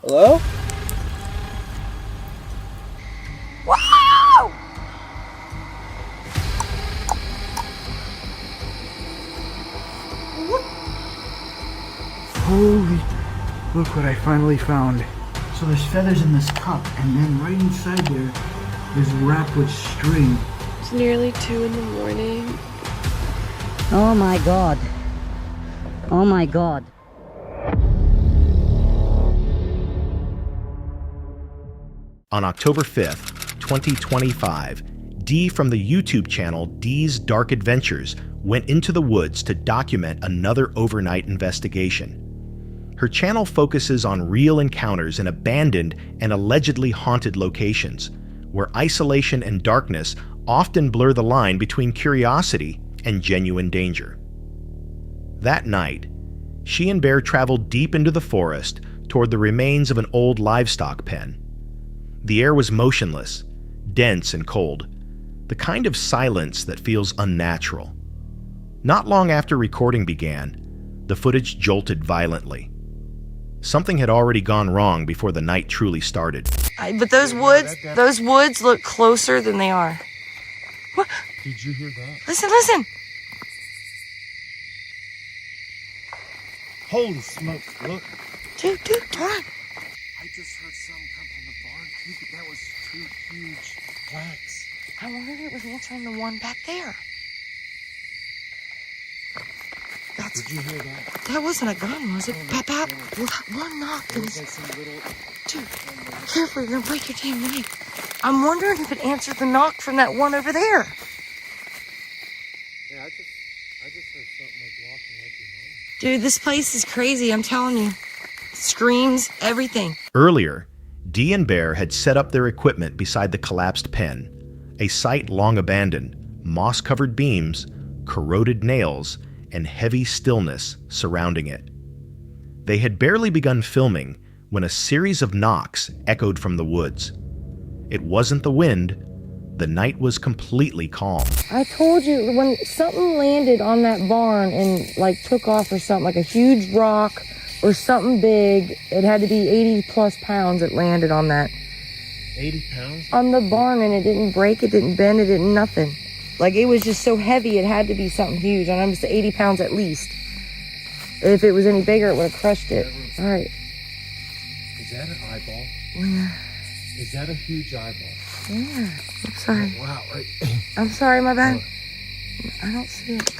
Hello? Wow! Holy, look what I finally found. So there's feathers in this cup, and then right inside there is wrapped with string. It's nearly 2 in the morning. Oh my god. Oh my god. On October 5th, 2025, Dee from the YouTube channel Dee's Dark Adventures went into the woods to document another overnight investigation. Her channel focuses on real encounters in abandoned and allegedly haunted locations, where isolation and darkness often blur the line between curiosity and genuine danger. That night, she and Bear traveled deep into the forest toward the remains of an old livestock pen. The air was motionless, dense and cold, the kind of silence that feels unnatural. Not long after recording began, the footage jolted violently. Something had already gone wrong before the night truly started. But those woods look closer than they are. What? Did you hear that? Listen. Holy smoke, look. Dude, turn. I just heard something come from the barn too, but that was 2 huge blacks. I wonder if it was answering the one back there. Did you hear that? That wasn't a gun, was it? Pap, one knocked and Like some little... dude, careful, you're gonna break your damn leg. I'm wondering if it answered the knock from that one over there. Yeah, I just heard something like walking right behind me. Dude, this place is crazy, I'm telling you. Screams, everything. Earlier, Dee and Bear had set up their equipment beside the collapsed pen, a site long abandoned, moss-covered beams, corroded nails, and heavy stillness surrounding it. They had barely begun filming when a series of knocks echoed from the woods. It wasn't the wind. The night was completely calm. I told you, when something landed on that barn and like took off or something, like a huge rock or something big, it had to be 80 plus pounds that landed on that. 80 pounds? On the barn, and it didn't break, it didn't bend, it didn't nothing. Like, it was just so heavy, it had to be something huge. And I'm just 80 pounds at least. If it was any bigger, it would have crushed it. All right. Is that an eyeball? Yeah. Is that a huge eyeball? Yeah. I'm sorry. Oh, wow, right. I'm sorry, my bad. I don't see it.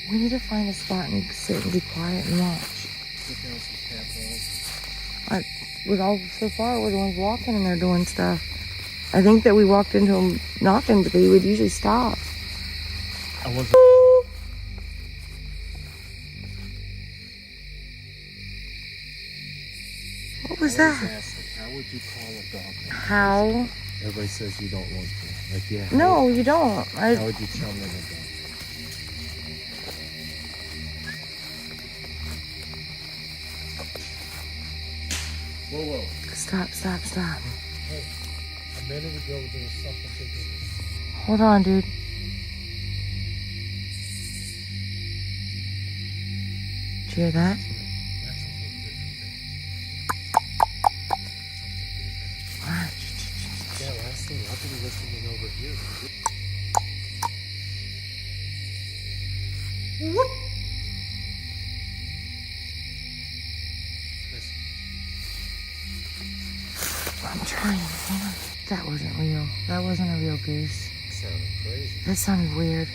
We need to find a spot and sit and be quiet and watch. Put down some tadpoles. So far, we're the ones walking and they're doing stuff. I think that we walked into him knocking, but he would usually stop. I wasn't... What was that? How would you call a dog? How? Everybody says you don't want to. Like, yeah. No, you don't. How would you tell them a dog? Whoa. Stop. Hey, a minute ago there was something bigger. Hold on, dude. Did you hear that? That's a whole different thing. Alright. Yeah, last thing, I'll be listening over here. I'm trying. Hold on. That wasn't real. That wasn't a real goose. Sounded crazy. That sounded weird.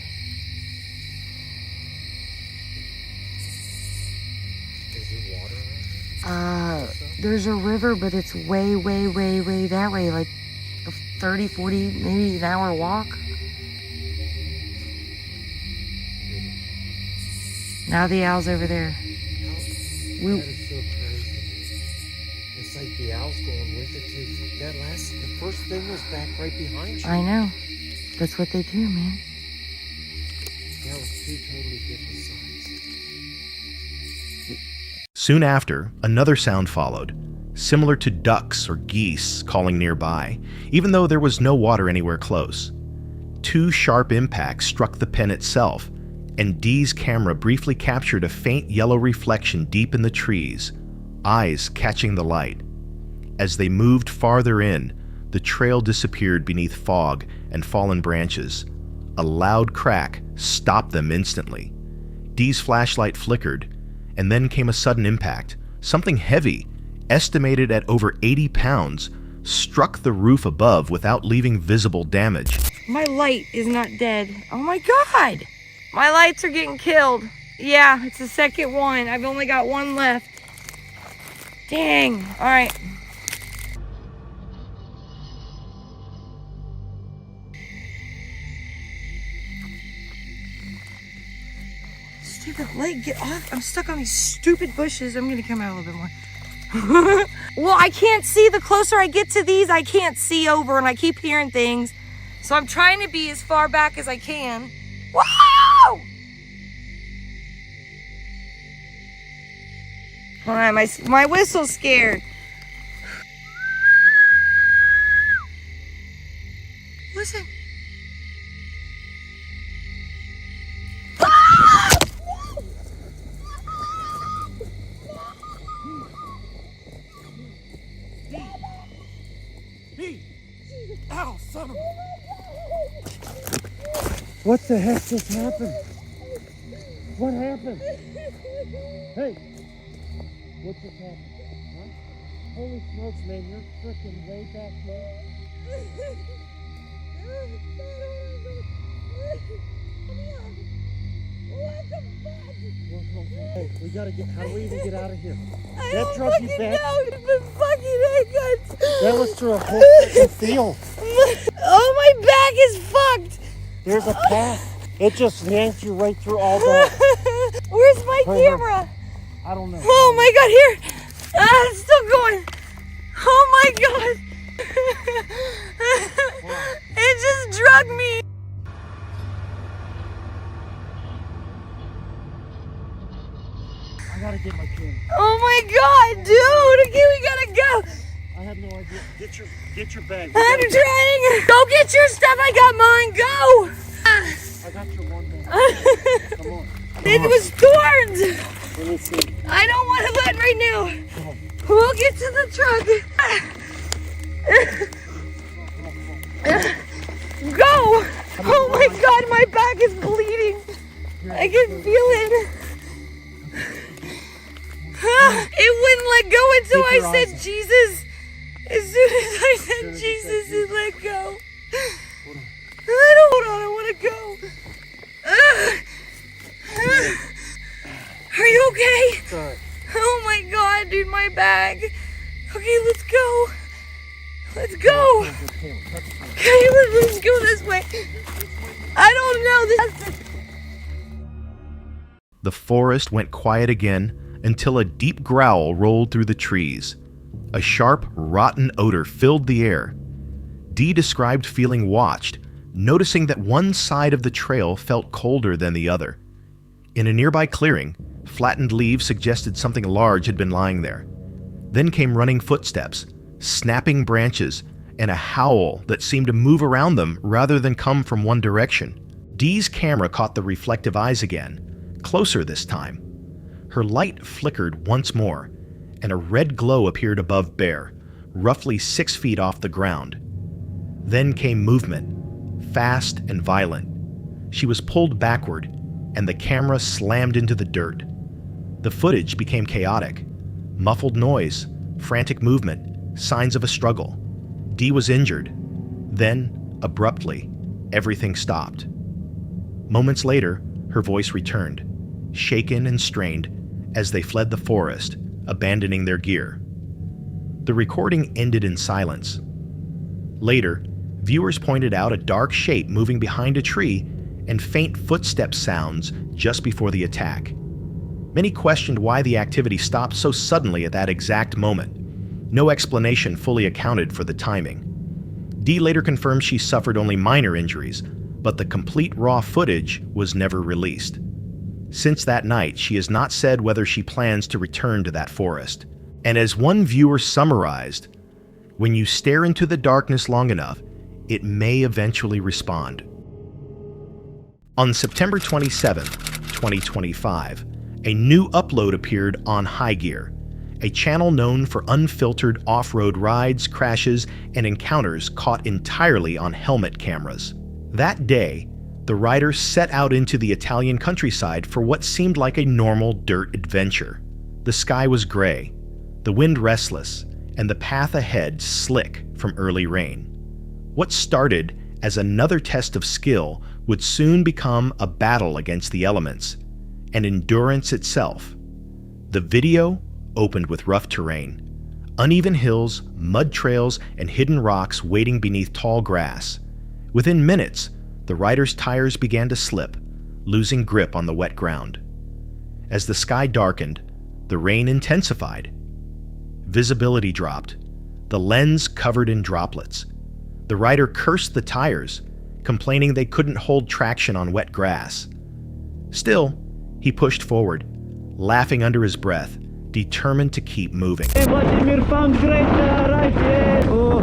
Is there water around here? There's a river, but it's way that way. Like a 30, 40, maybe an hour walk. Now the owl's over there. That is so crazy. It's like the owl's going with it too. The first thing was back right behind you. I know. That's what they do, man. That was 2 totally different signs. Soon after, another sound followed, similar to ducks or geese calling nearby, even though there was no water anywhere close. 2 sharp impacts struck the pen itself, and Dee's camera briefly captured a faint yellow reflection deep in the trees, eyes catching the light. As they moved farther in, the trail disappeared beneath fog and fallen branches. A loud crack stopped them instantly. Dee's flashlight flickered, and then came a sudden impact. Something heavy, estimated at over 80 pounds, struck the roof above without leaving visible damage. My light is not dead. Oh my God. My lights are getting killed. Yeah, it's the second one. I've only got one left. Dang. All right. Stupid light, get off. I'm stuck on these stupid bushes. I'm gonna come out a little bit more. Well, I can't see. The closer I get to these, I can't see over, and I keep hearing things. So I'm trying to be as far back as I can. Whoa! All right, my whistle's scared. Listen. Ow, son of a... What the heck just happened? What happened? Hey! What just happened? Huh? Holy smokes, man, you're freaking way back here. Hey, we gotta get, how do we even get out of here? That drove you back? That was through a whole freaking field. Oh, my back is fucked. There's a path. It just yanked you right through all that. Where's my camera? I don't know. Oh my God, here. It's still going. Oh my God. It just drugged me. I gotta get my camera. Oh my God, dude. Okay, we gotta go. I have no idea. Get your bag. I'm trying. Go get your stuff. I got mine. Go. I got your one bag. Come on. It was thorns. Let me see. I don't want to let right now. We'll get to the truck. Go. Oh my God, my back is bleeding. I can feel it. It wouldn't let go until I said Jesus. As soon as I said Jesus, it let go. Hold on, I want to go. Are you okay? Sorry. Oh my God, dude, my bag. Okay, let's go. Let's go. Okay, let's go this way. I don't know. The forest went quiet again until a deep growl rolled through the trees. A sharp, rotten odor filled the air. Dee described feeling watched, noticing that one side of the trail felt colder than the other. In a nearby clearing, flattened leaves suggested something large had been lying there. Then came running footsteps, snapping branches, and a howl that seemed to move around them rather than come from one direction. Dee's camera caught the reflective eyes again, closer this time. Her light flickered once more, and a red glow appeared above Bear, roughly 6 feet off the ground. Then came movement, fast and violent. She was pulled backward, and the camera slammed into the dirt. The footage became chaotic. Muffled noise, frantic movement, signs of a struggle. Dee was injured. Then, abruptly, everything stopped. Moments later, her voice returned, shaken and strained, as they fled the forest, abandoning their gear. The recording ended in silence. Later, viewers pointed out a dark shape moving behind a tree and faint footstep sounds just before the attack. Many questioned why the activity stopped so suddenly at that exact moment. No explanation fully accounted for the timing. Dee later confirmed she suffered only minor injuries, but the complete raw footage was never released. Since that night, she has not said whether she plans to return to that forest. And as one viewer summarized, when you stare into the darkness long enough, it may eventually respond. On September 27, 2025, a new upload appeared on High Gear, a channel known for unfiltered off-road rides, crashes, and encounters caught entirely on helmet cameras. That day, the riders set out into the Italian countryside for what seemed like a normal dirt adventure. The sky was gray, the wind restless, and the path ahead slick from early rain. What started as another test of skill would soon become a battle against the elements, and endurance itself. The video opened with rough terrain, uneven hills, mud trails, and hidden rocks waiting beneath tall grass. Within minutes, the riders' tires began to slip, losing grip on the wet ground. As the sky darkened, the rain intensified. Visibility dropped, the lens covered in droplets. The rider cursed the tires, complaining they couldn't hold traction on wet grass. Still, he pushed forward, laughing under his breath, determined to keep moving. Hey, Vladimir found great ride. Yeah. Oh,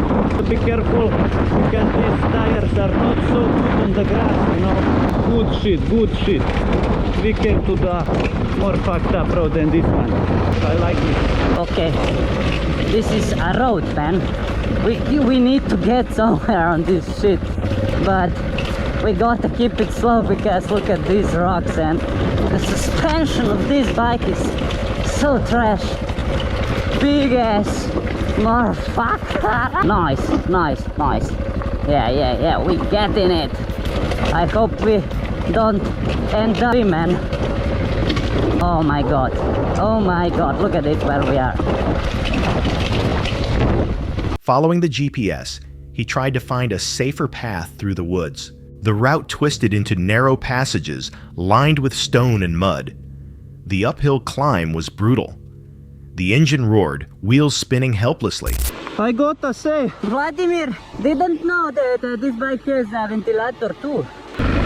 be careful because these tires are not so good on the grass, you know. Good shit. We came to the more fucked up road than this one. I like it. Okay, this is a road, man. We need to get somewhere on this shit, but we gotta keep it slow because look at these rocks, and the suspension of this bike is so trash. Big ass motherfucker. Nice. Yeah, we get in it. I hope we don't end up, man. Oh my god, look at it where we are. Following the GPS, he tried to find a safer path through the woods. The route twisted into narrow passages lined with stone and mud. The uphill climb was brutal. The engine roared, wheels spinning helplessly. I gotta say, Vladimir didn't know that this bike has a ventilator too.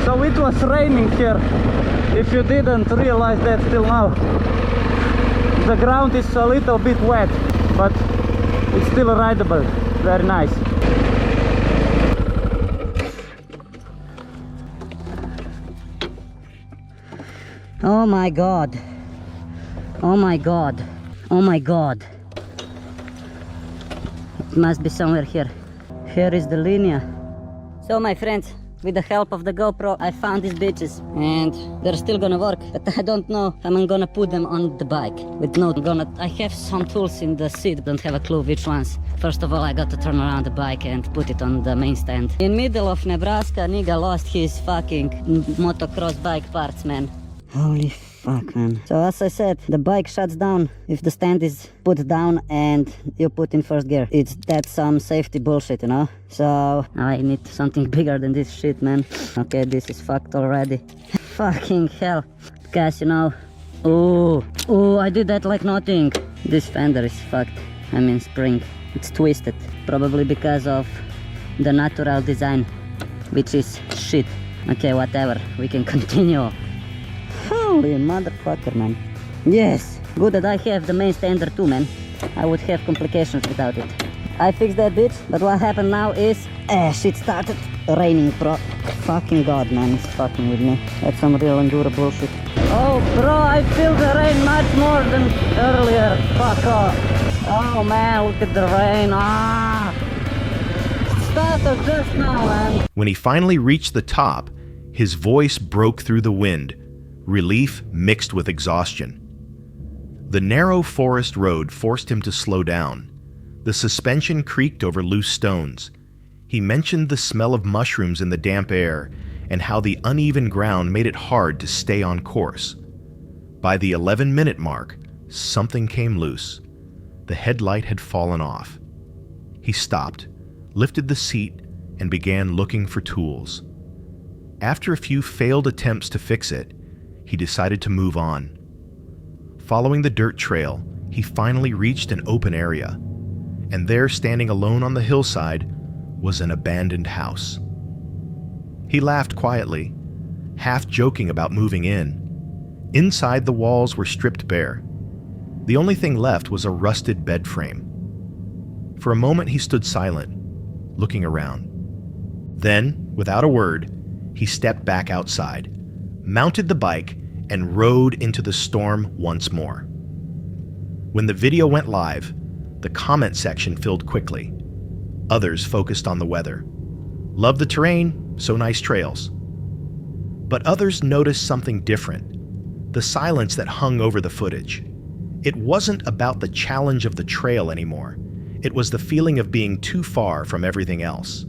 so it was raining here. If you didn't realize that till now. The ground is a little bit wet, but it's still rideable. Very nice. Oh my god. It must be somewhere here. Here is the linea. So my friends, with the help of the GoPro, I found these bitches and they're still gonna work, but I don't know how I'm gonna put them on the bike. I have some tools in the seat, don't have a clue which ones. First of all, I got to turn around the bike and put it on the main stand. In middle of Nebraska, nigga lost his fucking motocross bike parts, man. Holy fuck, man. So as I said, the bike shuts down if the stand is put down and you put in first gear. That's some safety bullshit, you know? So I need something bigger than this shit, man. Okay, this is fucked already. Fucking hell. Guys, you know, oh, I did that like nothing. This fender is fucked. I mean spring. It's twisted. Probably because of the natural design, which is shit. Okay, whatever. We can continue. Holy motherfucker, man. Yes, good that I have the main stander too, man. I would have complications without it. I fixed that bitch, but what happened now is shit started raining, bro. Fucking god, man, it's fucking with me. That's some real enduro bullshit. Oh, bro, I feel the rain much more than earlier. Fuck off. Oh man, look at the rain. It started just now, man. When he finally reached the top, his voice broke through the wind, relief mixed with exhaustion. The narrow forest road forced him to slow down. The suspension creaked over loose stones. He mentioned the smell of mushrooms in the damp air and how the uneven ground made it hard to stay on course. By the 11-minute mark, something came loose. The headlight had fallen off. He stopped, lifted the seat, and began looking for tools. After a few failed attempts to fix it, he decided to move on. Following the dirt trail, he finally reached an open area, and there, standing alone on the hillside, was an abandoned house. He laughed quietly, half joking about moving in. Inside, the walls were stripped bare. The only thing left was a rusted bed frame. For a moment, he stood silent, looking around. Then, without a word, he stepped back outside, mounted the bike, and rode into the storm once more. When the video went live, the comment section filled quickly. Others focused on the weather. Love the terrain, so nice trails. But others noticed something different, the silence that hung over the footage. It wasn't about the challenge of the trail anymore. It was the feeling of being too far from everything else.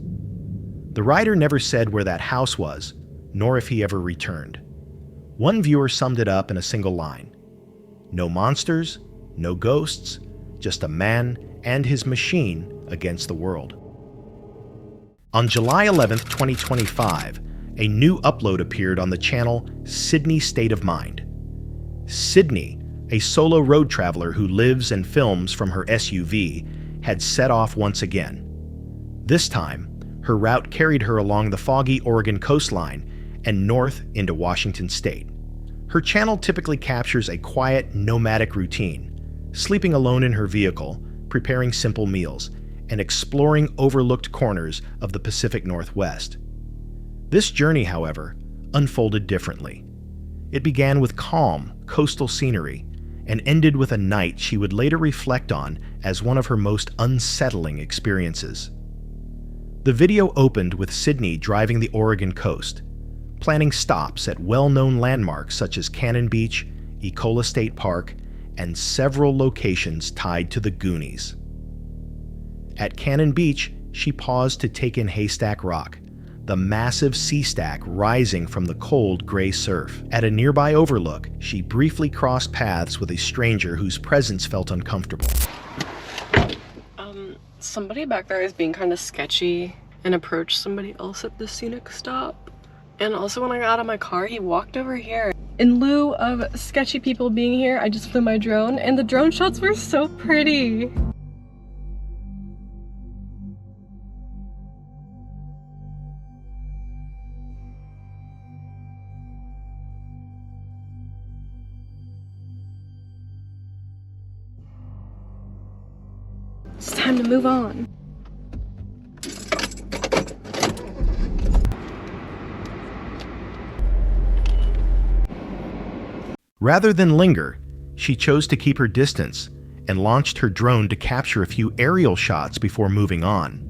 The rider never said where that house was, nor if he ever returned. One viewer summed it up in a single line: no monsters, no ghosts, just a man and his machine against the world. On July 11th, 2025, a new upload appeared on the channel Sydney State of Mind. Sydney, a solo road traveler who lives and films from her SUV, had set off once again. This time, her route carried her along the foggy Oregon coastline and north into Washington state. Her channel typically captures a quiet, nomadic routine, sleeping alone in her vehicle, preparing simple meals, and exploring overlooked corners of the Pacific Northwest. This journey, however, unfolded differently. It began with calm, coastal scenery, and ended with a night she would later reflect on as one of her most unsettling experiences. The video opened with Sydney driving the Oregon coast, planning stops at well-known landmarks such as Cannon Beach, Ecola State Park, and several locations tied to the Goonies. At Cannon Beach, she paused to take in Haystack Rock, the massive sea stack rising from the cold gray surf. At a nearby overlook, she briefly crossed paths with a stranger whose presence felt uncomfortable. Somebody back there is being kind of sketchy and approached somebody else at the scenic stop. And also when I got out of my car, he walked over here. In lieu of sketchy people being here, I just flew my drone, and the drone shots were so pretty. It's time to move on. Rather than linger, she chose to keep her distance and launched her drone to capture a few aerial shots before moving on.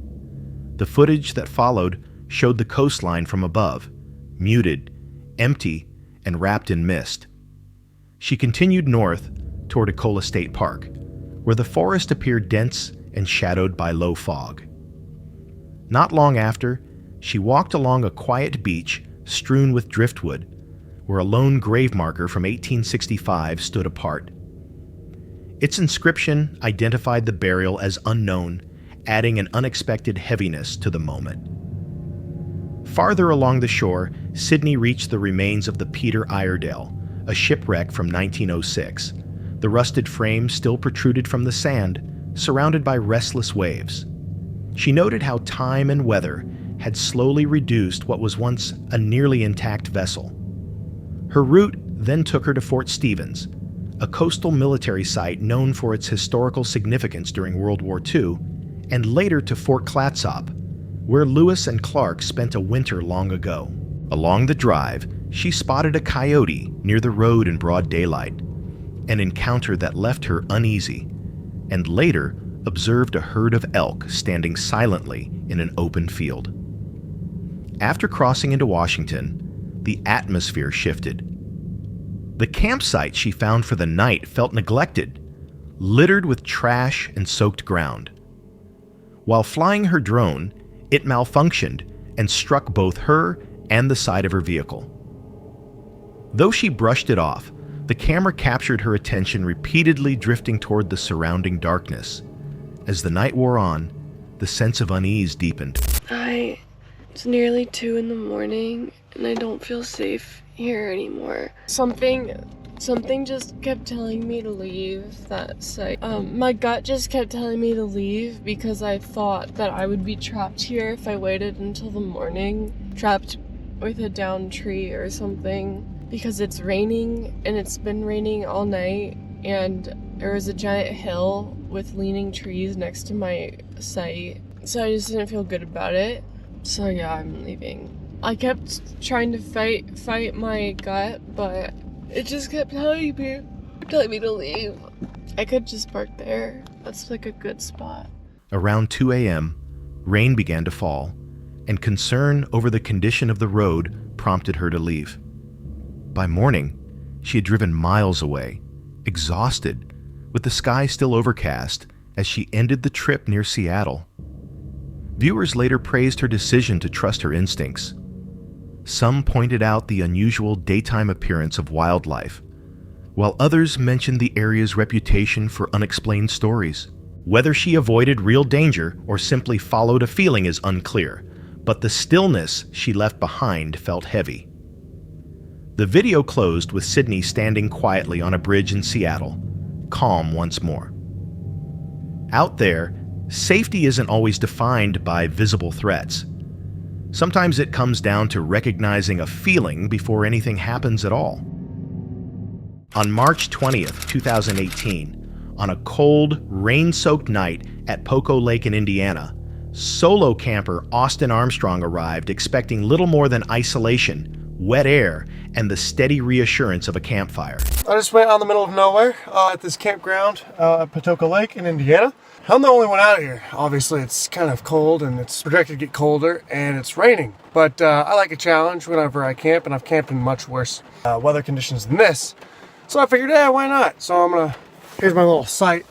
The footage that followed showed the coastline from above, muted, empty, and wrapped in mist. She continued north toward Ecola State Park, where the forest appeared dense and shadowed by low fog. Not long after, she walked along a quiet beach strewn with driftwood, where a lone grave marker from 1865 stood apart. Its inscription identified the burial as unknown, adding an unexpected heaviness to the moment. Farther along the shore, Sydney reached the remains of the Peter Iredale, a shipwreck from 1906. The rusted frame still protruded from the sand, surrounded by restless waves. She noted how time and weather had slowly reduced what was once a nearly intact vessel. Her route then took her to Fort Stevens, a coastal military site known for its historical significance during World War II, and later to Fort Clatsop, where Lewis and Clark spent a winter long ago. Along the drive, she spotted a coyote near the road in broad daylight, an encounter that left her uneasy, and later observed a herd of elk standing silently in an open field. After crossing into Washington, the atmosphere shifted. The campsite she found for the night felt neglected, littered with trash and soaked ground. While flying her drone, it malfunctioned and struck both her and the side of her vehicle. Though she brushed it off, the camera captured her attention repeatedly drifting toward the surrounding darkness. As the night wore on, the sense of unease deepened. It's nearly 2 in the morning and I don't feel safe here anymore. Something just kept telling me to leave that site. My gut just kept telling me to leave because I thought that I would be trapped here if I waited until the morning, trapped with a downed tree or something. Because it's raining and it's been raining all night, and there was a giant hill with leaning trees next to my site, so I just didn't feel good about it. So yeah, I'm leaving. I kept trying to fight my gut, but it just kept telling me to leave. I could just park there. That's like a good spot. Around 2 a.m., rain began to fall, and concern over the condition of the road prompted her to leave. By morning, she had driven miles away, exhausted, with the sky still overcast as she ended the trip near Seattle. Viewers later praised her decision to trust her instincts. Some pointed out the unusual daytime appearance of wildlife, while others mentioned the area's reputation for unexplained stories. Whether she avoided real danger or simply followed a feeling is unclear, but the stillness she left behind felt heavy. The video closed with Sydney standing quietly on a bridge in Seattle, calm once more. Out there, safety isn't always defined by visible threats. Sometimes it comes down to recognizing a feeling before anything happens at all. On March 20th, 2018, on a cold, rain-soaked night at Poco Lake in Indiana, solo camper Austin Armstrong arrived expecting little more than isolation, wet air, and the steady reassurance of a campfire. I just went out in the middle of nowhere at this campground at Potoka Lake in Indiana. I'm the only one out here. Obviously, it's kind of cold and it's projected to get colder and it's raining. But I like a challenge whenever I camp, and I've camped in much worse weather conditions than this. So I figured, yeah, why not? So here's my little site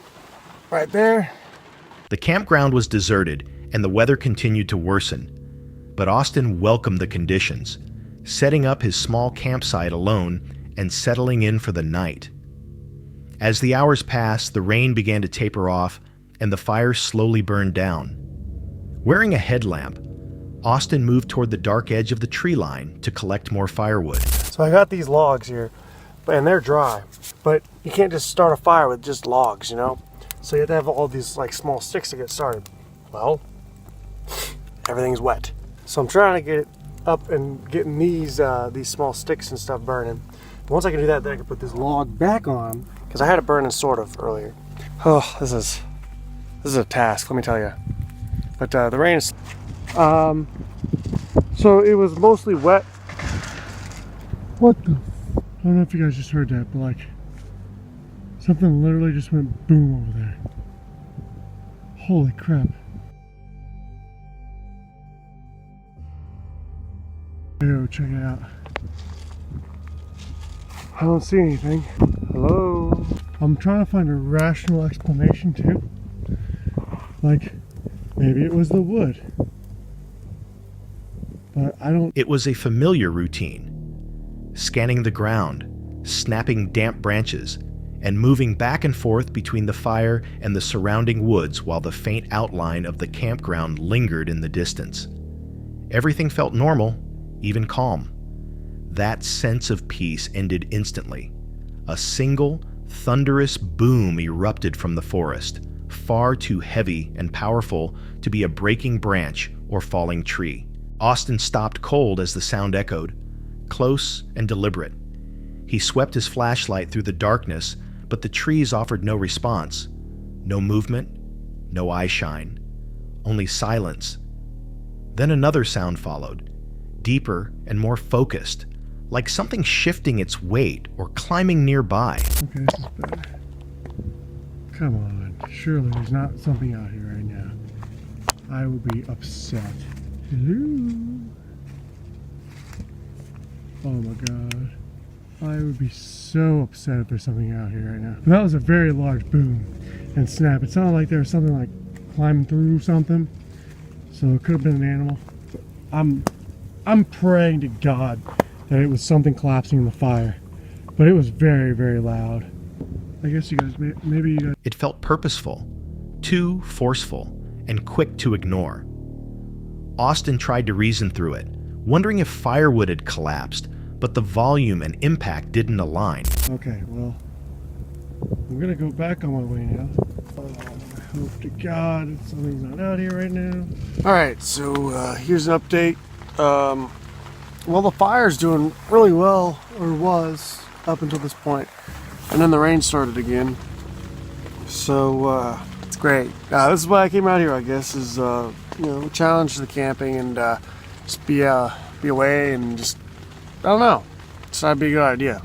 right there. The campground was deserted and the weather continued to worsen. But Austin welcomed the conditions, setting up his small campsite alone and settling in for the night. As the hours passed, the rain began to taper off and the fire slowly burned down. Wearing a headlamp, Austin moved toward the dark edge of the tree line to collect more firewood. So I got these logs here, and they're dry, but you can't just start a fire with just logs, you know? So you have to have all these like small sticks to get started. Well, everything's wet. So I'm trying to get it up and getting these small sticks and stuff burning. And once I can do that, then I can put this log back on, because I had it burning sort of earlier. Oh, this is a task, let me tell you. But the rain is... so it was mostly wet. What the... I don't know if you guys just heard that, but like... something literally just went boom over there. Holy crap. I gotta go check it out. I don't see anything. Hello? I'm trying to find a rational explanation too. Like, maybe it was the wood. But I don't... It was a familiar routine. Scanning the ground, snapping damp branches, and moving back and forth between the fire and the surrounding woods while the faint outline of the campground lingered in the distance. Everything felt normal, even calm. That sense of peace ended instantly. A single, thunderous boom erupted from the forest, far too heavy and powerful to be a breaking branch or falling tree. Austin stopped cold as the sound echoed, close and deliberate. He swept his flashlight through the darkness, but the trees offered no response. No movement, no eye shine, only silence. Then another sound followed, deeper and more focused, like something shifting its weight or climbing nearby. Okay, this is better. Come on, surely there's not something out here right now. I would be upset. Hello? Oh my god. I would be so upset if there's something out here right now. But that was a very large boom and snap. It sounded like there was something like climbing through something. So it could have been an animal. But I'm praying to God that it was something collapsing in the fire. But it was very, very loud. I guess you guys, maybe you guys... It felt purposeful, too forceful, and quick to ignore. Austin tried to reason through it, wondering if firewood had collapsed, but the volume and impact didn't align. Okay, well, I'm gonna go back on my way now. I hope to God something's not out here right now. Alright, so here's an update. Well, the fire's doing really well, or was, up until this point. And then the rain started again. So, it's great. This is why I came out here, I guess, is, challenge the camping and just be be away and just, I don't know. It's not be a good idea.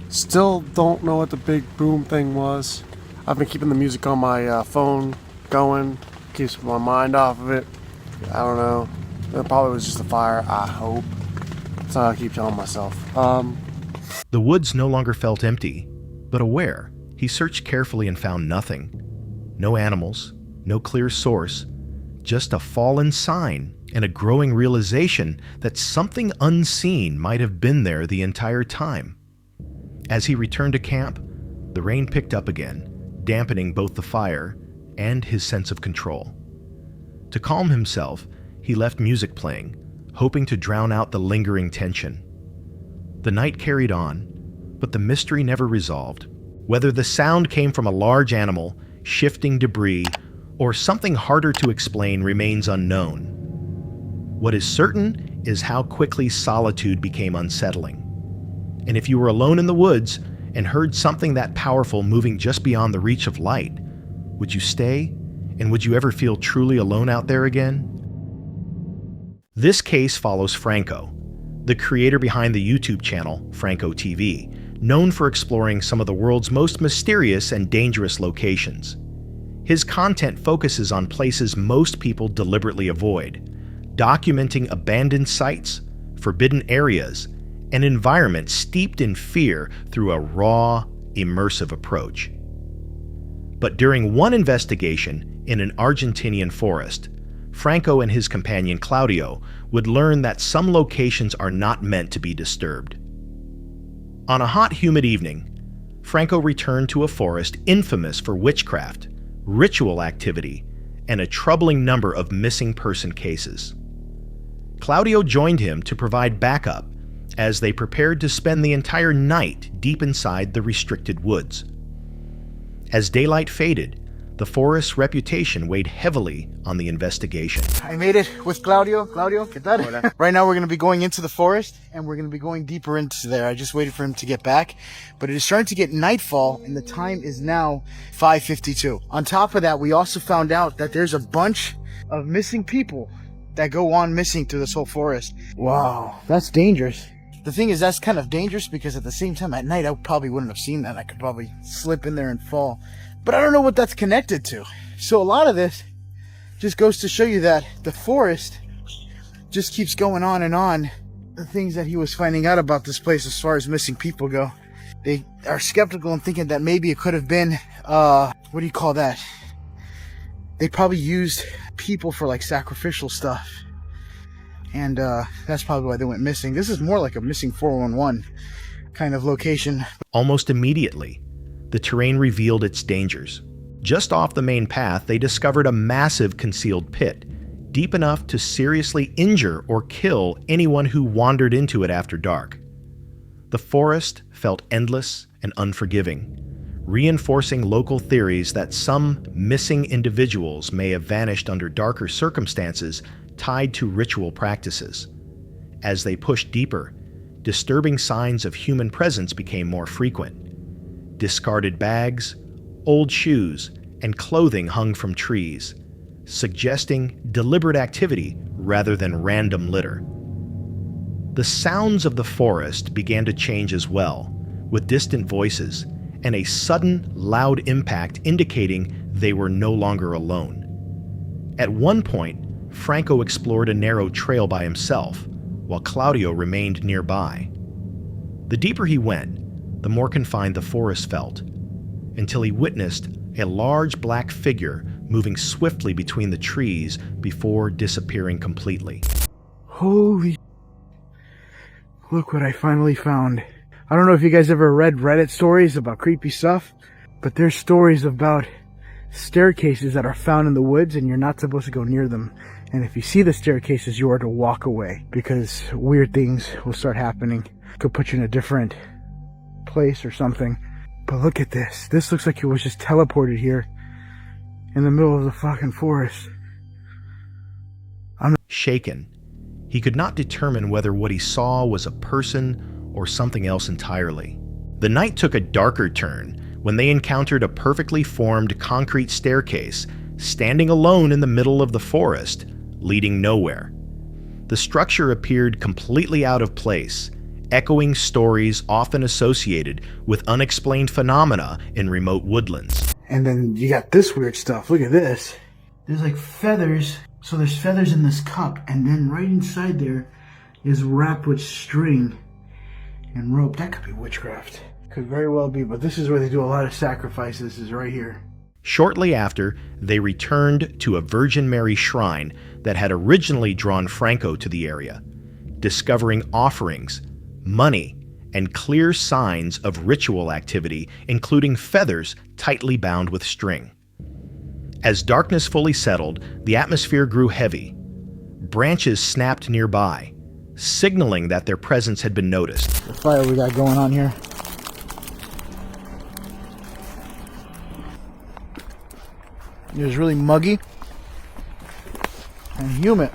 Still don't know what the big boom thing was. I've been keeping the music on my phone going, keeps my mind off of it. I don't know. It probably was just a fire, I hope. That's how I keep telling myself. The woods no longer felt empty, but aware. He searched carefully and found nothing. No animals, no clear source, just a fallen sign and a growing realization that something unseen might have been there the entire time. As he returned to camp, the rain picked up again, dampening both the fire and his sense of control. To calm himself, he left music playing, hoping to drown out the lingering tension. The night carried on, but the mystery never resolved. Whether the sound came from a large animal, shifting debris, or something harder to explain remains unknown. What is certain is how quickly solitude became unsettling. And if you were alone in the woods and heard something that powerful moving just beyond the reach of light, would you stay? And would you ever feel truly alone out there again? This case follows Franco, the creator behind the YouTube channel Franco TV, known for exploring some of the world's most mysterious and dangerous locations. His content focuses on places most people deliberately avoid, documenting abandoned sites, forbidden areas, and environments steeped in fear through a raw, immersive approach. But during one investigation in an Argentinian forest, Franco and his companion Claudio would learn that some locations are not meant to be disturbed. On a hot, humid evening, Franco returned to a forest infamous for witchcraft, ritual activity, and a troubling number of missing person cases. Claudio joined him to provide backup as they prepared to spend the entire night deep inside the restricted woods. As daylight faded, the forest's reputation weighed heavily on the investigation. I made it with Claudio. Claudio, ¿qué tal? Hola. Right now we're going to be going into the forest and we're going to be going deeper into there. I just waited for him to get back, but it is starting to get nightfall and the time is now 5:52. On top of that, we also found out that there's a bunch of missing people that go on missing through this whole forest. Wow, that's dangerous. The thing is, that's kind of dangerous because at the same time at night I probably wouldn't have seen that. I could probably slip in there and fall. But I don't know what that's connected to. So a lot of this just goes to show you that the forest just keeps going on and on. The things that he was finding out about this place as far as missing people go. They are skeptical and thinking that maybe it could have been, what do you call that? They probably used people for like sacrificial stuff. And that's probably why they went missing. This is more like a missing 411 kind of location. Almost immediately, the terrain revealed its dangers. Just off the main path, they discovered a massive concealed pit, deep enough to seriously injure or kill anyone who wandered into it after dark. The forest felt endless and unforgiving, reinforcing local theories that some missing individuals may have vanished under darker circumstances tied to ritual practices. As they pushed deeper, disturbing signs of human presence became more frequent. Discarded bags, old shoes, and clothing hung from trees, suggesting deliberate activity rather than random litter. The sounds of the forest began to change as well, with distant voices and a sudden, loud impact indicating they were no longer alone. At one point, Franco explored a narrow trail by himself, while Claudio remained nearby. The deeper he went, the more confined the forest felt, until he witnessed a large black figure moving swiftly between the trees before disappearing completely. Holy... Look what I finally found. I don't know if you guys ever read Reddit stories about creepy stuff, but there's stories about staircases that are found in the woods and you're not supposed to go near them. And if you see the staircases, you are to walk away because weird things will start happening. Could put you in a different place or something. But look at this. This looks like it was just teleported here in the middle of the fucking forest. Shaken, he could not determine whether what he saw was a person or something else entirely. The night took a darker turn when they encountered a perfectly formed concrete staircase standing alone in the middle of the forest, leading nowhere. The structure appeared completely out of place, echoing stories often associated with unexplained phenomena in remote woodlands. And then you got this weird stuff. Look at this. There's like feathers. So there's feathers in this cup, and then right inside there is wrapped with string and rope. That could be witchcraft. Could very well be, but this is where they do a lot of sacrifices, is right here. Shortly after, they returned to a Virgin Mary shrine that had originally drawn Franco to the area, discovering offerings, money, and clear signs of ritual activity, including feathers tightly bound with string. As darkness fully settled, the atmosphere grew heavy. Branches snapped nearby, signaling that their presence had been noticed. The fire we got going on here. It was really muggy and humid.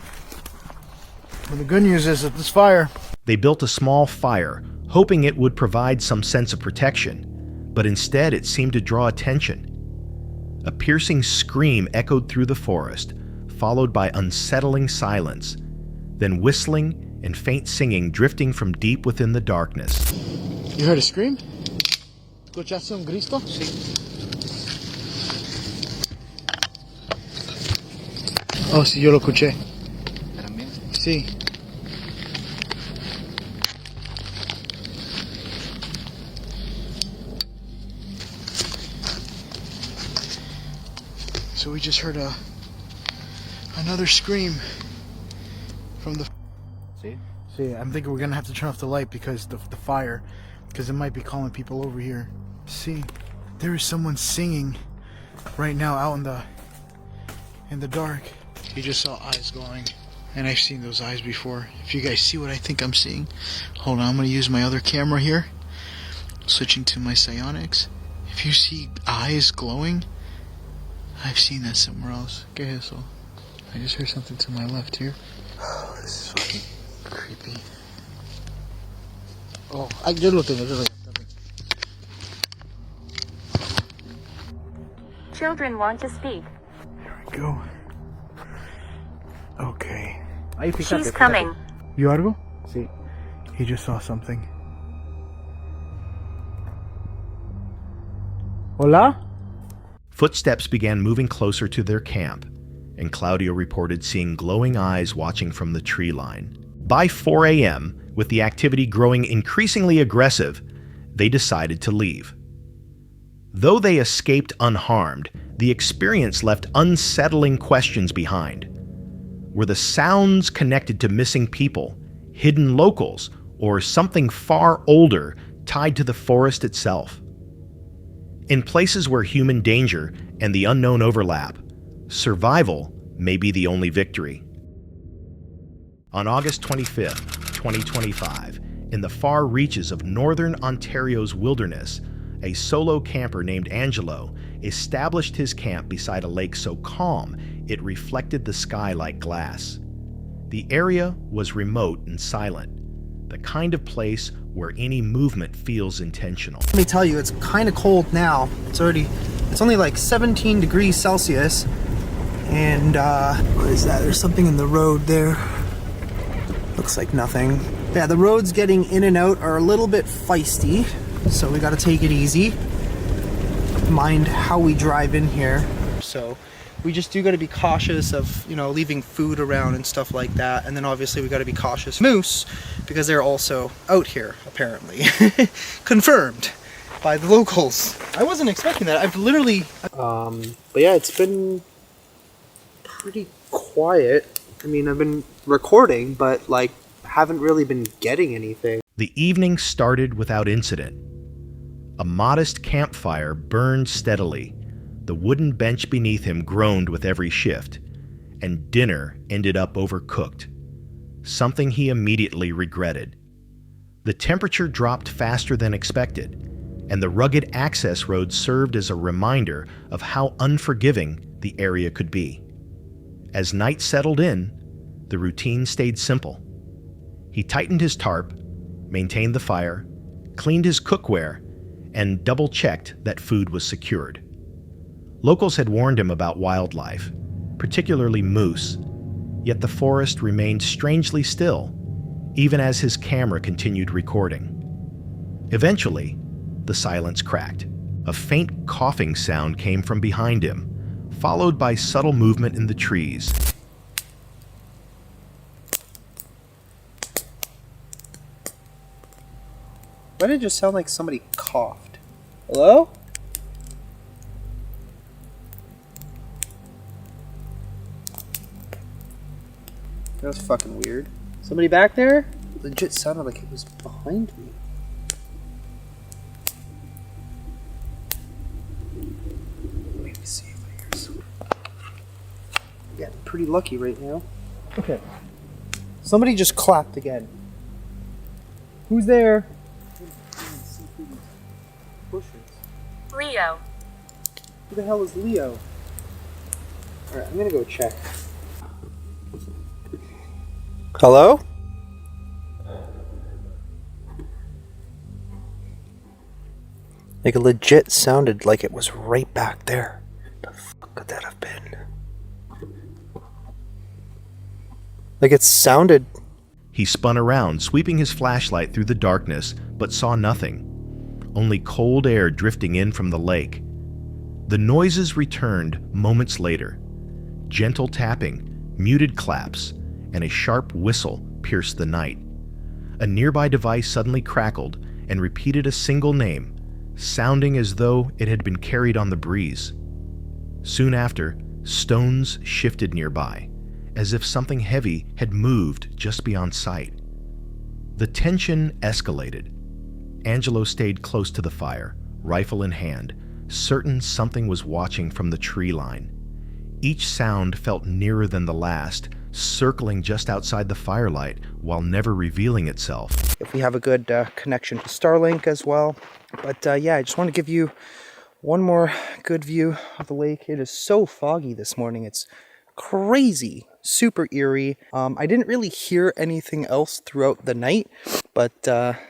But the good news is that this fire... They built a small fire, hoping it would provide some sense of protection, but instead it seemed to draw attention. A piercing scream echoed through the forest, followed by unsettling silence, then whistling and faint singing drifting from deep within the darkness. You heard a scream? ¿Escuchaste un grito? Sí. Oh, sí, yo lo escuché. ¿También? Sí. So we just heard another scream from the... See, I'm thinking we're gonna have to turn off the light because the fire, because it might be calling people over here. See, there is someone singing right now out in the dark. You just saw eyes glowing, and I've seen those eyes before. If you guys see what I think I'm seeing, hold on, I'm gonna use my other camera here. Switching to my psionics. If you see eyes glowing, I've seen that somewhere else. ¿Qué es eso? I just heard something to my left here. Oh, this is fucking creepy. Oh, yo lo tengo, yo lo tengo. Children want to speak. There we go. Okay. She's coming. ¿Vio algo? Sí. He just saw something. Hola? Footsteps began moving closer to their camp, and Claudio reported seeing glowing eyes watching from the tree line. By 4 a.m., with the activity growing increasingly aggressive, they decided to leave. Though they escaped unharmed, the experience left unsettling questions behind. Were the sounds connected to missing people, hidden locals, or something far older tied to the forest itself? In places where human danger and the unknown overlap, survival may be the only victory. On August 25th, 2025, in the far reaches of northern Ontario's wilderness, a solo camper named Angelo established his camp beside a lake so calm it reflected the sky like glass. The area was remote and silent, the kind of place where any movement feels intentional. Let me tell you, it's kind of cold now. It's only like 17 degrees Celsius. And what is that? There's something in the road there. Looks like nothing. Yeah, the roads getting in and out are a little bit feisty, so we gotta take it easy. Mind how we drive in here. So we just do gotta be cautious of, leaving food around and stuff like that. And then obviously we gotta be cautious of moose, because they're also out here, apparently. Confirmed by the locals. I wasn't expecting that. I've literally... But yeah, it's been pretty quiet. I mean, I've been recording, but haven't really been getting anything. The evening started without incident. A modest campfire burned steadily. The wooden bench beneath him groaned with every shift, and dinner ended up overcooked, something he immediately regretted. The temperature dropped faster than expected, and the rugged access road served as a reminder of how unforgiving the area could be. As night settled in, the routine stayed simple. He tightened his tarp, maintained the fire, cleaned his cookware, and double-checked that food was secured. Locals had warned him about wildlife, particularly moose, Yet the forest remained strangely still, even as his camera continued recording. Eventually, the silence cracked. A faint coughing sound came from behind him, followed by subtle movement in the trees. Why did it just sound like somebody coughed? Hello? That was fucking weird. Somebody back there? Legit sounded like it was behind me. Let me see if I hear something. I'm getting pretty lucky right now. Okay. Somebody just clapped again. Who's there? Bushes. Leo. Who the hell is Leo? Alright, I'm gonna go check. Hello? Like, it legit sounded like it was right back there. The fuck could that have been? Like, it sounded... He spun around, sweeping his flashlight through the darkness, but saw nothing. Only cold air drifting in from the lake. The noises returned moments later. Gentle tapping, muted claps, and a sharp whistle pierced the night. A nearby device suddenly crackled and repeated a single name, sounding as though it had been carried on the breeze. Soon after, stones shifted nearby, as if something heavy had moved just beyond sight. The tension escalated. Angelo stayed close to the fire, rifle in hand, certain something was watching from the tree line. Each sound felt nearer than the last, circling just outside the firelight while never revealing itself. If we have a good connection to Starlink as well. But yeah, I just want to give you one more good view of the lake. It is so foggy this morning. It's crazy, super eerie. I didn't really hear anything else throughout the night, but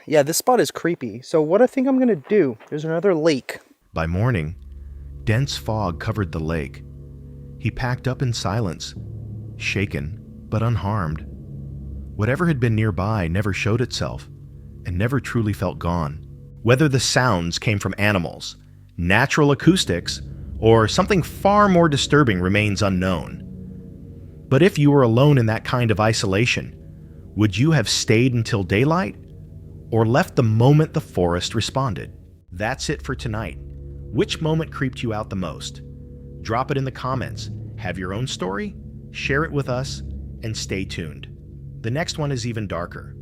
yeah, this spot is creepy. So what I think I'm gonna do, there's another lake. By morning, dense fog covered the lake. He packed up in silence, shaken but unharmed. Whatever had been nearby never showed itself, and never truly felt gone. Whether the sounds came from animals, natural acoustics, or something far more disturbing remains unknown. But if you were alone in that kind of isolation, would you have stayed until daylight, or left the moment the forest responded? That's it for tonight. Which moment creeped you out the most? Drop it in the comments. Have your own story? Share it with us, and stay tuned. The next one is even darker.